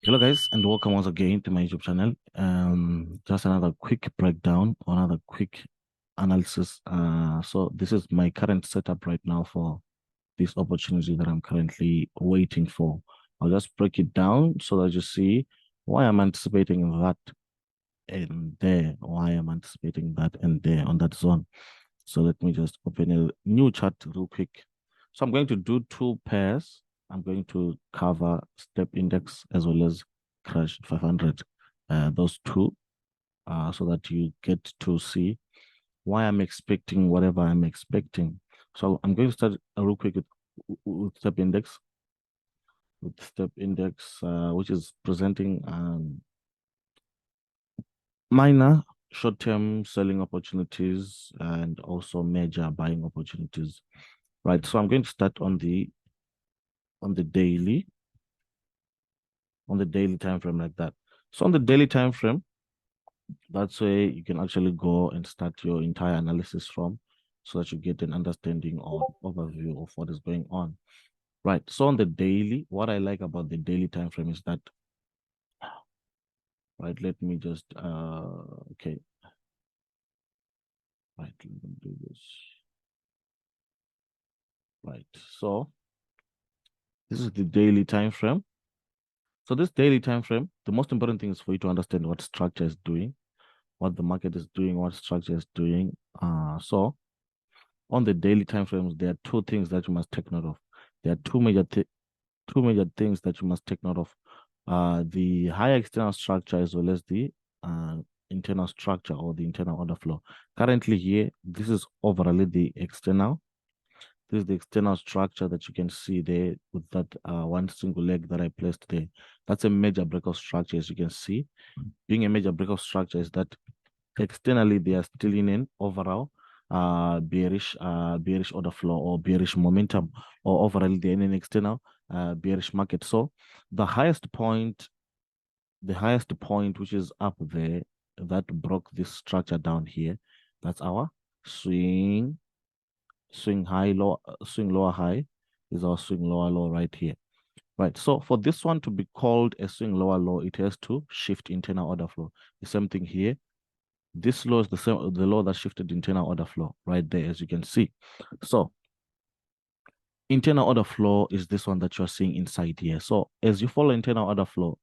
Hello guys, and welcome once again to my YouTube channel. Just another quick breakdown, another quick analysis. So this is my current setup right now for this opportunity that I'm currently waiting for. I'll just break it down so that you see why I'm anticipating that and there, why I'm anticipating that and there on that zone. So let me just open a new chart real quick. So I'm going to do two pairs. I'm going to cover step index as well as crash 500. Those two, so that you get to see why I'm expecting whatever I'm expecting. So I'm going to start real quick with step index, which is presenting minor short-term selling opportunities and also major buying opportunities. Right. So I'm going to start on the daily time frame like that. So on the daily time frame, that's where you can actually go and start your entire analysis from, so that you get an understanding or overview of what is going on. Right. So on the daily, what I like about the daily time frame is that, right, let me just okay. Right, let me do this. Right. So this is the daily time frame. So this daily time frame, the most important thing is for you to understand what structure is doing, what the market is doing, what structure is doing. So on the daily time frames, there are two things that you must take note of. There are two major things that you must take note of. The higher external structure as well as the uh, internal structure or the internal order flow. Currently here, this is overall the external. This is the external structure that you can see there with that one single leg that I placed there. That's a major breakout structure, as you can see. Being a major breakout structure is that externally they are still in an overall bearish order flow or bearish momentum, or overall they're in an external bearish market. So the highest point which is up there that broke this structure down here, that's our swing high low, swing lower high is our swing lower low right here. Right. So for this one to be called a swing lower low, it has to shift internal order flow. The same thing here. This low is the low that shifted internal order flow right there, as you can see. So internal order flow is this one that you're seeing inside here. So as you follow internal order flow,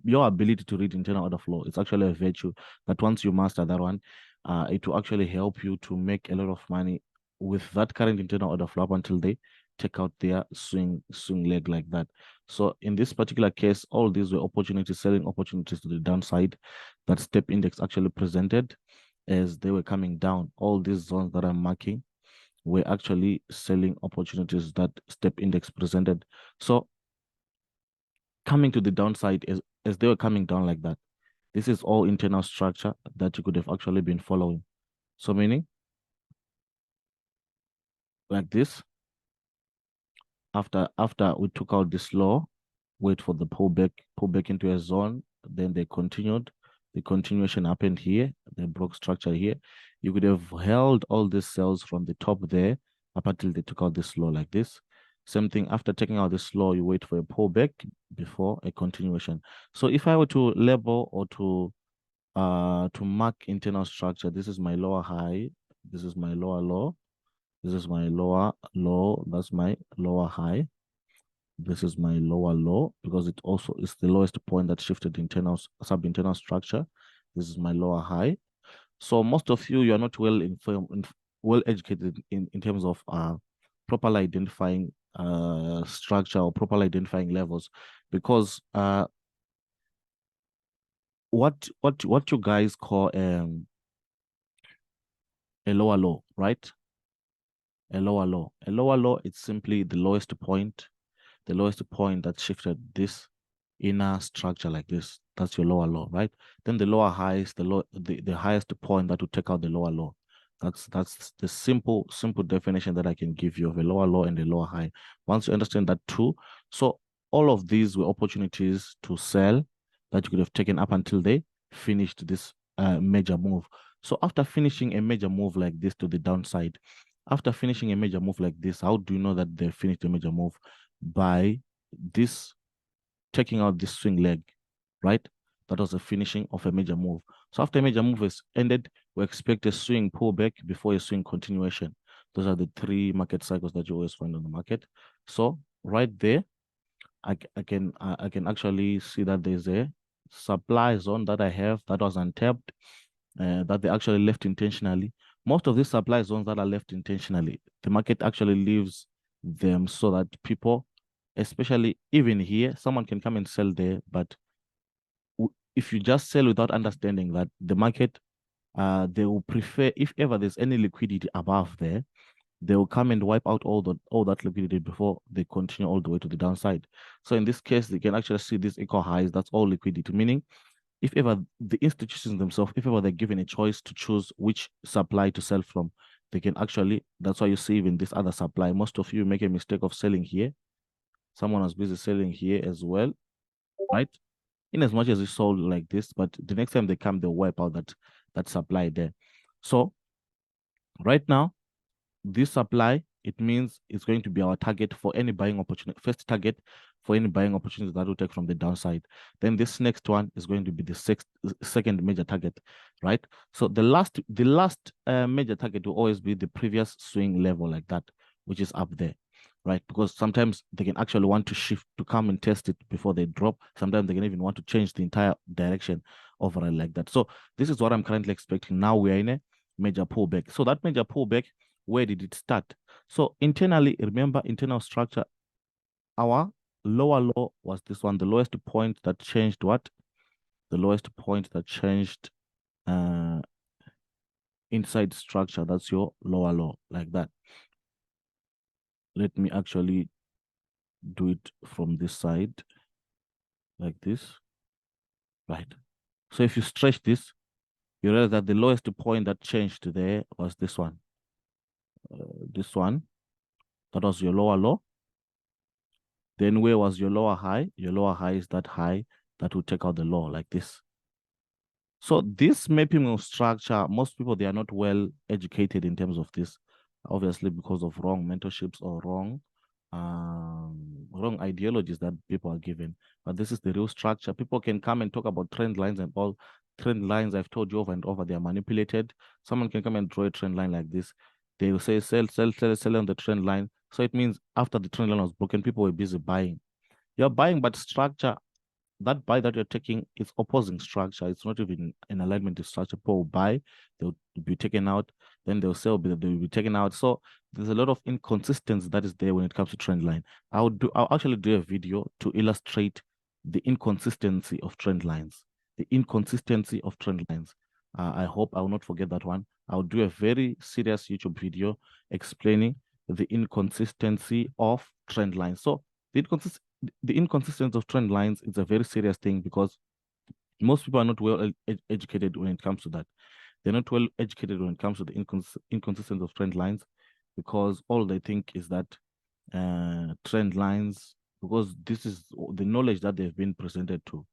your ability to read internal order flow is actually a virtue that once you master that one, it will actually help you to make a lot of money with that current internal order flow up until they take out their swing leg like that. So in this particular case, all these were opportunities, selling opportunities to the downside that step index actually presented as they were coming down. All these zones that I'm marking were actually selling opportunities that step index presented. So coming to the downside, as they were coming down like that, this is all internal structure that you could have actually been following. So meaning like this, after we took out this low, wait for the pull back into a zone, then they continued. The continuation happened here, they broke structure here. You could have held all these cells from the top there up until they took out this low like this. Same thing, after taking out this low, you wait for a pullback before a continuation. So if I were to label or to mark internal structure, this is my lower high, this is my lower low, this is my lower low, that's my lower high, this is my lower low, because it also is the lowest point that shifted internal sub-internal structure. This is my lower high. So most of you are not well informed, well educated in terms of properly identifying structure or properly identifying levels, because what you guys call a lower low, right? A lower low. A lower low, it's simply the lowest point that shifted this inner structure like this. That's your lower low, right? Then the lower high is the highest point that will take out the lower low. That's the simple definition that I can give you of a lower low and a lower high. Once you understand that too, so all of these were opportunities to sell that you could have taken up until they finished this major move. So after finishing a major move like this to the downside, after finishing a major move like this, how do you know that they finished a major move? By this taking out this swing leg. right? That was the finishing of a major move. So after a major move is ended, we expect a swing pullback before a swing continuation. Those are the three market cycles that you always find on the market. So right there, I can actually see that there's a supply zone that I have that was untapped, that they actually left intentionally. Most of these supply zones that are left intentionally, the market actually leaves them so that people, especially even here, someone can come and sell there, but if you just sell without understanding that the market, they will prefer, if ever there's any liquidity above there, they will come and wipe out all that liquidity before they continue all the way to the downside. So in this case, they can actually see these equal highs. That's all liquidity, meaning if ever the institutions themselves, if ever they're given a choice to choose which supply to sell from, they can actually, that's why you see even this other supply. Most of you make a mistake of selling here. Someone was busy selling here as well, right? In as much as you sold like this, but the next time they come, they'll wipe out that supply there. So right now, this supply, it means it's going to be our target for any buying opportunity, first target for any buying opportunities that will take from the downside. Then this next one is going to be the second major target, right? So the last major target will always be the previous swing level like that, which is up there, right? Because sometimes they can actually want to shift to come and test it before they drop. Sometimes they can even want to change the entire direction overall like that. So this is what I'm currently expecting. Now we are in a major pullback. So that major pullback, where did it start? So internally, remember internal structure, our lower low was this one, the lowest point that changed what? The lowest point that changed uh, inside structure, that's your lower low, like that. Let me actually do it from this side, like this, right? So if you stretch this, you realize that the lowest point that changed there was this one. This one, that was your lower low. Then where was your lower high? Your lower high is that high that will take out the low like this. So this mapping of structure, most people, they are not well educated in terms of this, obviously because of wrong mentorships or wrong ideologies that people are given. But this is the real structure. People can come and talk about trend lines and all. Trend lines, I've told you over and over, they are manipulated. Someone can come and draw a trend line like this. They will say sell, sell, sell, sell on the trend line. So it means after the trend line was broken, people were busy buying. You're buying, but structure, that buy that you're taking is opposing structure. It's not even in alignment with structure. People will buy, they'll be taken out, then they'll sell, they'll be taken out. So there's a lot of inconsistency that is there when it comes to trend line. I'll actually do a video to illustrate the inconsistency of trend lines. The inconsistency of trend lines. I hope I will not forget that one. I'll do a very serious YouTube video explaining the inconsistency of trend lines. So the inconsistency of trend lines is a very serious thing because most people are not well educated when it comes to that. They're not well educated when it comes to the inconsistency of trend lines because all they think is that trend lines, because this is the knowledge that they've been presented to.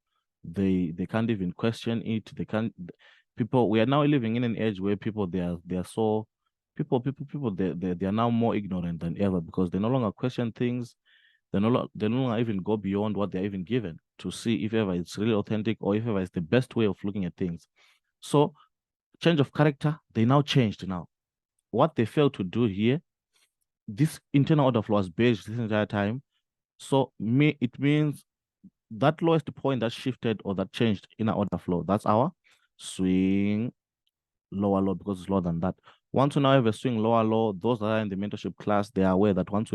They can't even question it. They can't. People, we are now living in an age where people they are so people they are now more ignorant than ever because they no longer question things. They no longer even go beyond what they're even given to see if ever it's really authentic or if ever it's the best way of looking at things. So change of character, they now changed now. What they failed to do here, this internal order flow was based this entire time. So it means that lowest point that shifted or that changed inner order flow, that's our swing lower low because it's lower than that. Once you now have a swing lower low, those that are in the mentorship class, they are aware that once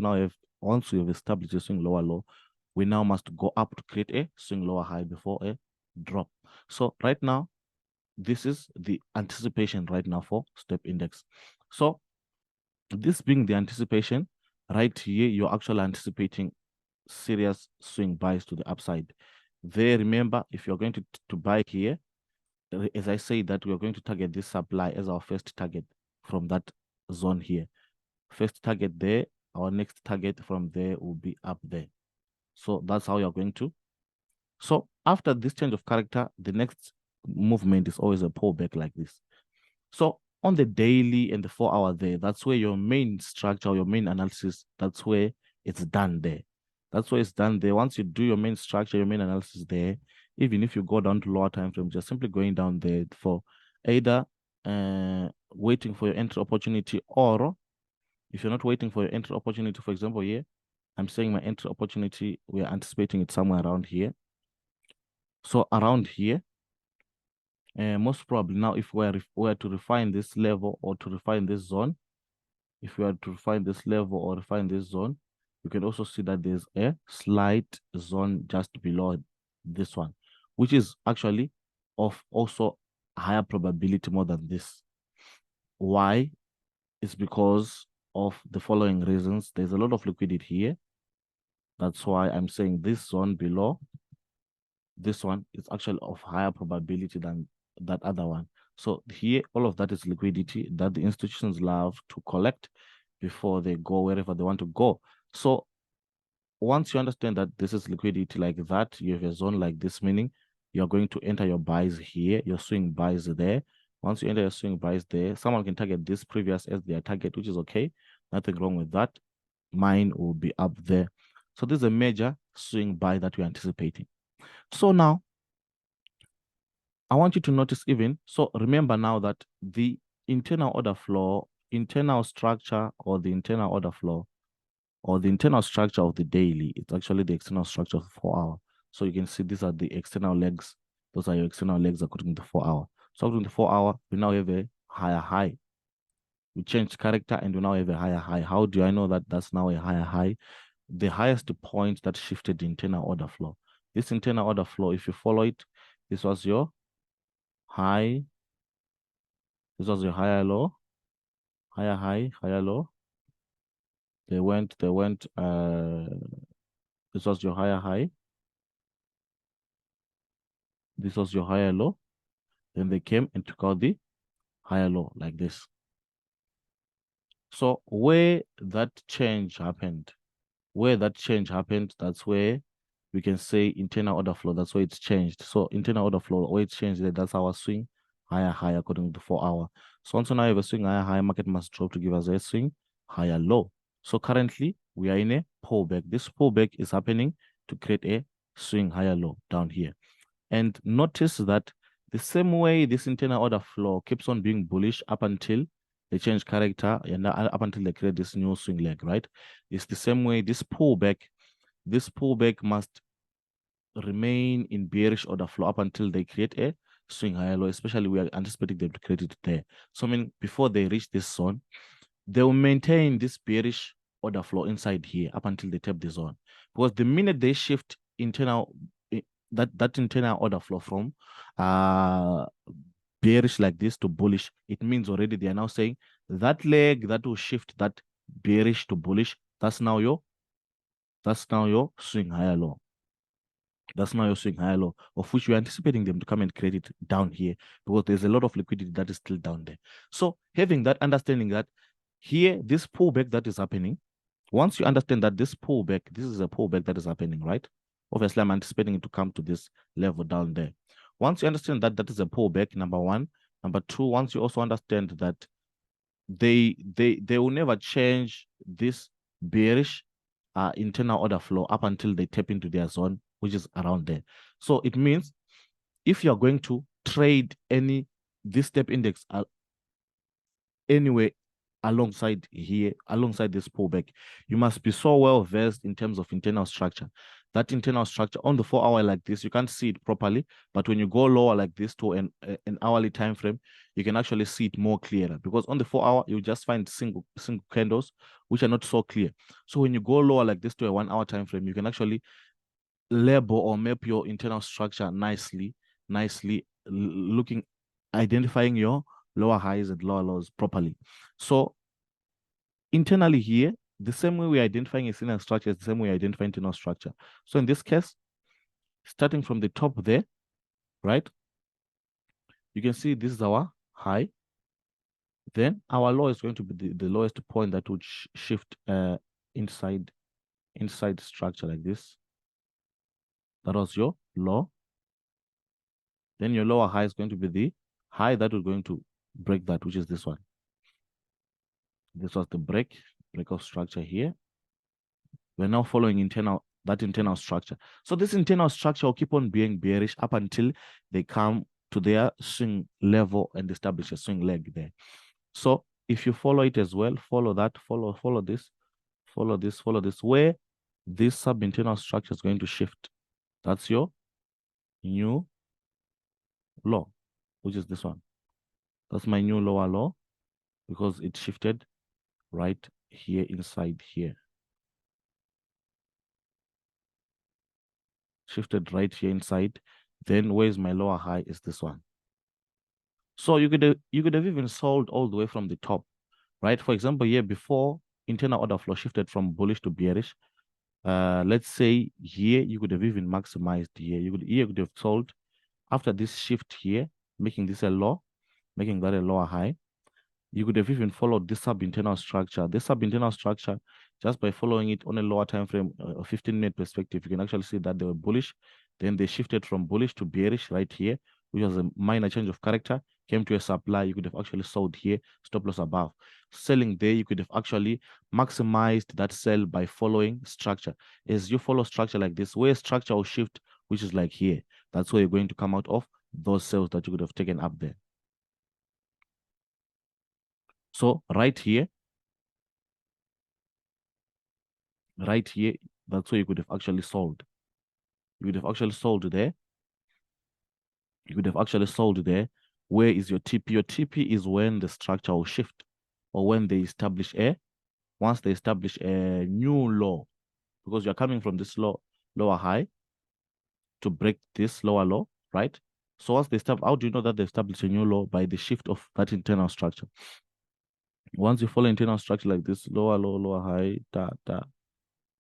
we have established a swing lower low, we now must go up to create a swing lower high before a drop. So right now, this is the anticipation right now for step index. So this being the anticipation, right here, you're actually anticipating serious swing buys to the upside. There, remember, if you're going to buy here, as I say that we are going to target this supply as our first target from that zone here. First target there, our next target from there will be up there. So that's how you're going to. So after this change of character, the next movement is always a pullback like this. So on the daily and the 4 hour there, that's where your main structure, your main analysis, that's where it's done there. That's where it's done there. Once you do your main structure, your main analysis there, even if you go down to lower time frame, just simply going down there for either waiting for your entry opportunity, or if you're not waiting for your entry opportunity, for example, here, I'm saying my entry opportunity, we're anticipating it somewhere around here. So around here, most probably now, if we are to refine this level or to refine this zone, if we are to refine this level or refine this zone, you can also see that there's a slight zone just below this one, which is actually of also higher probability more than this. Why? It's because of the following reasons. There's a lot of liquidity here. That's why I'm saying this zone below this one is actually of higher probability than that other one. So here, all of that is liquidity that the institutions love to collect before they go wherever they want to go. So once you understand that this is liquidity like that, you have a zone like this, meaning you're going to enter your buys here, your swing buys there. Once you enter your swing buys there, someone can target this previous as their target, which is okay. Nothing wrong with that. Mine will be up there. So this is a major swing buy that we're anticipating. So now, I want you to notice even, so remember now that the internal order flow, internal structure, or the internal order flow, or the internal structure of the daily, it's actually the external structure of the 4 hour. So you can see these are the external legs. Those are your external legs according to the 4 hour. So according to the 4 hour, we now have a higher high. We changed character and we now have a higher high. How do I know that that's now a higher high? The highest point that shifted the internal order flow. This internal order flow, if you follow it, this was your high. This was your higher low, higher high, higher low. They went, this was your higher high. This was your higher low. Then they came and took out the higher low like this. So where that change happened, that's where we can say internal order flow. That's where it's changed. So internal order flow, where it's changed, that's our swing higher high according to the 4 hour. So once now you have a swing higher high, market must drop to give us a swing higher low. So currently we are in a pullback. This pullback is happening to create a swing higher low down here. And notice that the same way this internal order flow keeps on being bullish up until they change character and up until they create this new swing leg, right? It's the same way this pullback must remain in bearish order flow up until they create a swing higher low, especially we are anticipating them to create it there. So I mean, before they reach this zone, they will maintain this bearish order flow inside here up until they tap the zone. Because the minute they shift internal that internal order flow from bearish like this to bullish, it means already they are now saying that leg that will shift that bearish to bullish, that's now your swing higher low. That's now your swing higher low, of which we're anticipating them to come and create it down here because there's a lot of liquidity that is still down there. So having that understanding that here, this pullback that is happening, once you understand that this is a pullback that is happening, right? Obviously, I'm anticipating it to come to this level down there. Once you understand that that is a pullback, number one. Number two, once you also understand that they will never change this bearish internal order flow up until they tap into their zone, which is around there. So it means if you're going to trade this step index anyway alongside this pullback, you must be so well versed in terms of internal structure. That internal structure on the 4 hour like this, you can't see it properly, but when you go lower like this to an hourly time frame, you can actually see it more clearer, because on the 4 hour you just find single candles which are not so clear. So when you go lower like this to a 1 hour time frame, you can actually label or map your internal structure nicely looking, identifying your lower highs and lower lows properly. So internally here, the same way we're identifying external structure is the same way we identify internal structure. So in this case, starting from the top there, right? You can see this is our high. Then our low is going to be the lowest point that would shift inside structure like this. That was your low. Then your lower high is going to be the high that we're going to break that, which is this one. This was the break of structure here. We're now following that internal structure. So this internal structure will keep on being bearish up until they come to their swing level and establish a swing leg there. So if you follow it as well, follow that, follow this, follow this, follow this, where this sub-internal structure is going to shift. That's your new low, which is this one. That's my new lower low because it shifted right here inside here. Shifted right here inside. Then where's my lower high is this one. So you could have even sold all the way from the top, right? For example, here before internal order flow shifted from bullish to bearish. Let's say here you could have even maximized here. You could have sold after this shift here, making this a low, making that a lower high. You could have even followed this sub-internal structure. This sub-internal structure, just by following it on a lower time frame, a 15-minute perspective, you can actually see that they were bullish. Then they shifted from bullish to bearish right here, which was a minor change of character, came to a supply. You could have actually sold here, stop loss above. Selling there, you could have actually maximized that sell by following structure. As you follow structure like this, where structure will shift, which is like here, that's where you're going to come out of those sales that you could have taken up there. So right here, that's where you could have actually sold. You could have actually sold there. You could have actually sold there. Where is your TP? Your TP is when the structure will shift or when they establish once they establish a new low, because you're coming from this lower high to break this lower low, right? So once they how do you know that they established a new low? By the shift of that internal structure. Once you follow internal structure like this, lower low, lower high,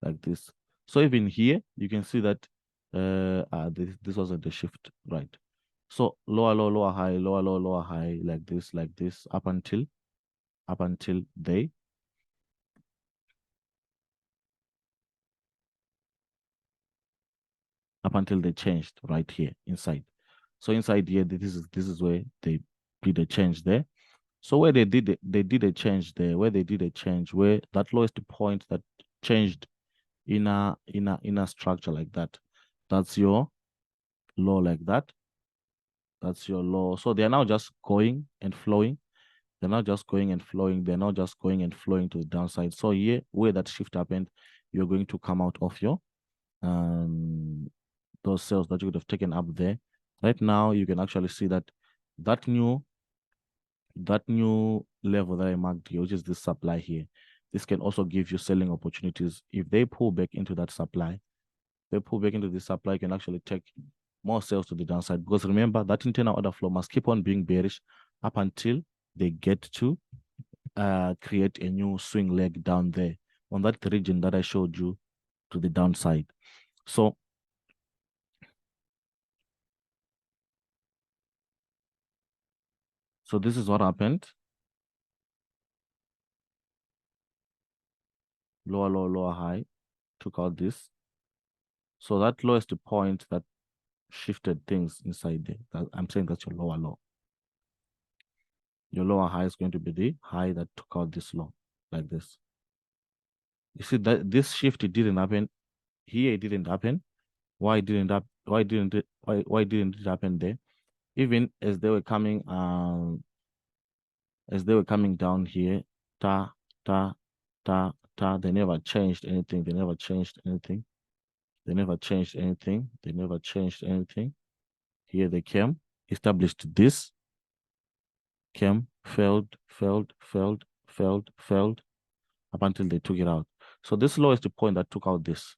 like this. So even here, you can see that this wasn't the shift, right? So lower low, lower high, lower low, lower high, like this, up until they changed right here inside. So inside here, this is where they did a change there. So where they did a change there, where that lowest point that changed in a structure like that. That's your low like that. That's your low. So they are now just going and flowing. They're not just going and flowing. They're not just going and flowing to the downside. So here, where that shift happened, you're going to come out of your those sales that you would have taken up there. Right now, you can actually see that that new level that I marked here, which is this supply here. This can also give you selling opportunities. If they pull back into that supply, you can actually take more sales to the downside. Because remember, that internal order flow must keep on being bearish up until they get to create a new swing leg down there on that region that I showed you to the downside. So this is what happened. Lower low, lower high, took out this. So that lowest point that shifted things inside there. I'm saying that's your lower low. Your lower high is going to be the high that took out this low, like this. You see that this shift, it didn't happen here. It didn't happen. Why didn't it happen there? Even as they were coming down here, ta ta ta ta, they never changed anything. They never changed anything. They never changed anything. They never changed anything. Here they came, established this, came, failed, up until they took it out. So this low is the point that took out this.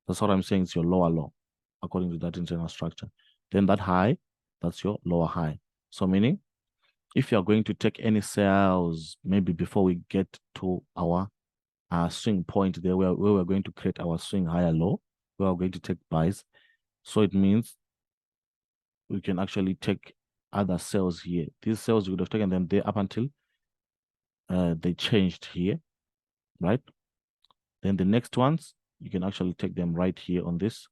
That's what I'm saying. It's your lower low, according to that internal structure. Then that high, that's your lower high. So meaning, if you're going to take any sales, maybe before we get to our swing point there, where we're going to create our swing higher low, we are going to take buys. So it means we can actually take other sales here. These sales, we would have taken them there up until they changed here, right? Then the next ones, you can actually take them right here on this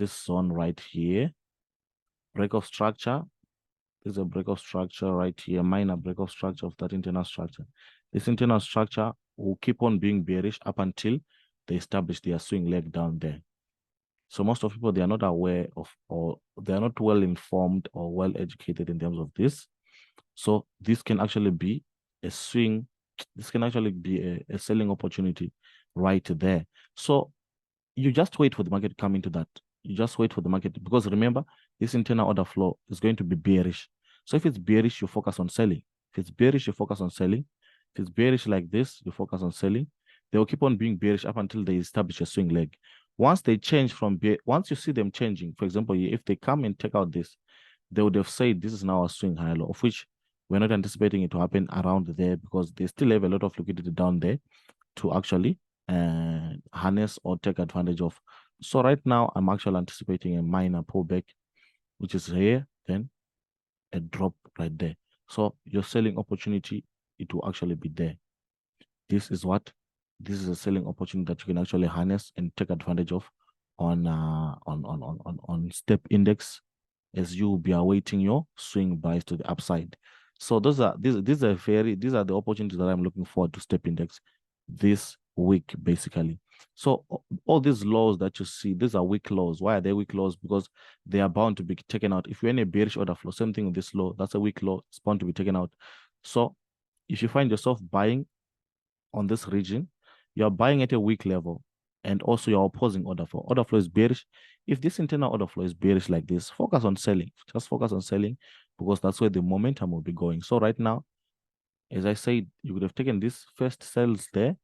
zone right here. Break of structure. There's a break of structure right here, minor break of structure of that internal structure. This internal structure will keep on being bearish up until they establish their swing leg down there. So most of people, they are not aware of, or they are not well informed or well educated in terms of this. So this can actually be a swing. This can actually be a selling opportunity right there. So you just wait for the market to come into that. You just wait for the market, because remember, this internal order flow is going to be bearish. So if it's bearish, you focus on selling. If it's bearish, you focus on selling. If it's bearish like this, you focus on selling. They will keep on being bearish up until they establish a swing leg. Once they change from once you see them changing, for example, if they come and take out this, they would have said this is now a swing high low, of which we're not anticipating it to happen around there, because they still have a lot of liquidity down there to actually harness or take advantage of. So right now, I'm actually anticipating a minor pullback, which is here, then a drop right there. So your selling opportunity, it will actually be there. This is a selling opportunity that you can actually harness and take advantage of on step index, as you will be awaiting your swing buys to the upside. So these are the opportunities that I'm looking forward to step index this week, basically. So all these lows that you see, these are weak lows. Why are they weak lows? Because they are bound to be taken out. If you're in a bearish order flow, same thing with this low, that's a weak low, it's bound to be taken out. So if you find yourself buying on this region, you're buying at a weak level, and also your opposing order flow. Order flow is bearish. If this internal order flow is bearish like this, focus on selling. Just focus on selling, because that's where the momentum will be going. So right now, as I said, you would have taken this first sells there,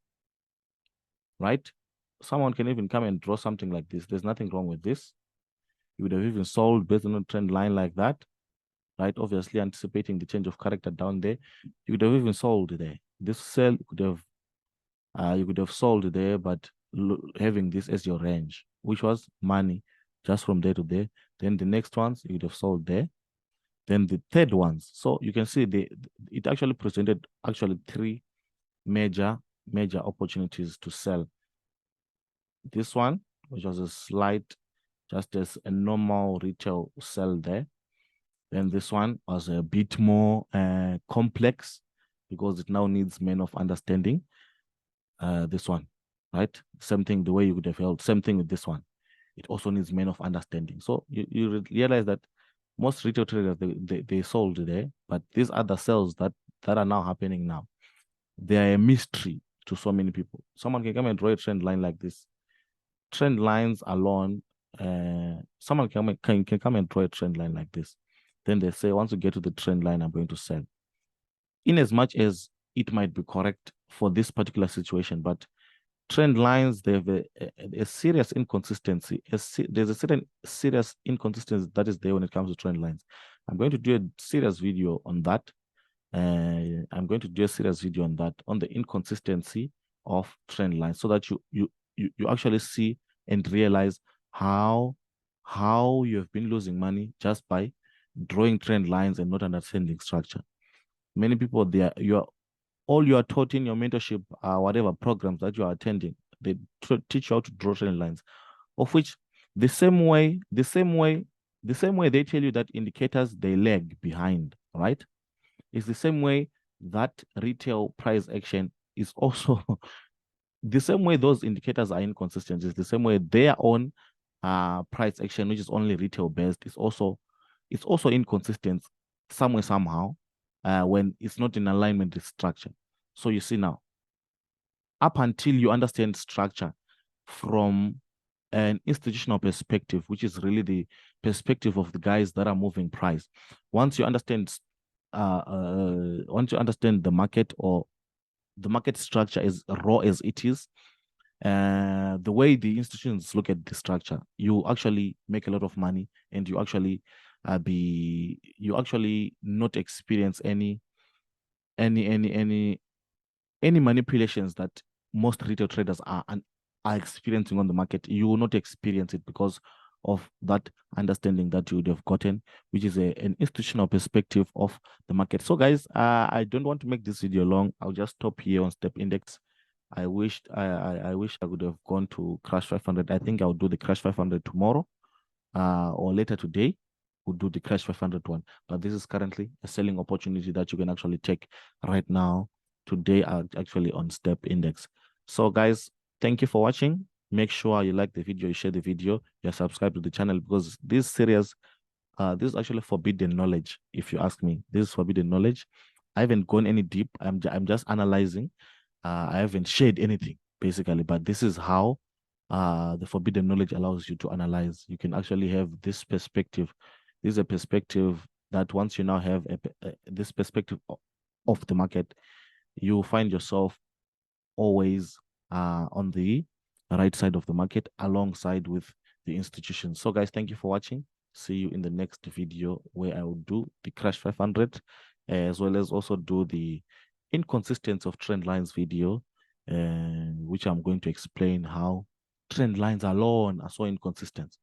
right? Someone can even come and draw something like this. There's nothing wrong with this. You would have even sold based on a trend line like that, right? Obviously anticipating the change of character down there. You could have even sold there. This sell could have you could have sold there, but having this as your range, which was money just from there to there. Then the next ones you would have sold there. Then the third ones. So you can see it actually presented three major opportunities to sell. This one, which was a slight, just as a normal retail sell there. Then this one was a bit more complex, because it now needs men of understanding. This one, right? Same thing, the way you could have held. Same thing with this one. It also needs men of understanding. So you realize that most retail traders, they sold there, but these other sales that are now happening now, they are a mystery to so many people. Someone can come and draw a trend line like this. Trend lines alone, someone can come and draw a trend line like this. Then they say, once you get to the trend line, I'm going to sell. In as much as it might be correct for this particular situation, but trend lines, they have a serious inconsistency. There's a certain serious inconsistency that is there when it comes to trend lines. I'm going to do a serious video on that. On the inconsistency of trend lines, so that you actually see and realize how you have been losing money just by drawing trend lines and not understanding structure. Many people, all you are taught in your mentorship, whatever programs that you are attending, they teach you how to draw trend lines, of which the same way they tell you that indicators, they lag behind, right? It's the same way that retail price action is also the same way those indicators are inconsistent. It's the same way their own price action, which is only retail based, is also inconsistent somewhere, somehow, when it's not in alignment with structure. So you see now, up until you understand structure from an institutional perspective, which is really the perspective of the guys that are moving price, once you understand the market, or the market structure is raw as it is, the way the institutions look at the structure, you actually make a lot of money, and you actually not experience any manipulations that most retail traders are experiencing on the market. You will not experience it because of that understanding that you would have gotten, which is an institutional perspective of the market. So guys, I don't want to make this video long. I'll just stop here on step index. I wish I could have gone to crash 500. I think I'll do the crash 500 tomorrow, or later today. We'll do the crash 500 one. But this is currently a selling opportunity that you can actually take right now, today, actually on step index. So guys, Thank you for watching. Make sure you like the video, you share the video, you subscribe to the channel, because this series, this is actually forbidden knowledge. If you ask me, this is forbidden knowledge. I haven't gone any deep. I'm just analyzing. I haven't shared anything basically, but this is how the forbidden knowledge allows you to analyze. You can actually have this perspective. This is a perspective that once you now have this perspective of the market, you find yourself always on the right side of the market alongside with the institutions. So guys, thank you for watching. See you in the next video where I will do the crash 500 as well as also do the inconsistency of trend lines video, which I'm going to explain how trend lines alone are so inconsistent.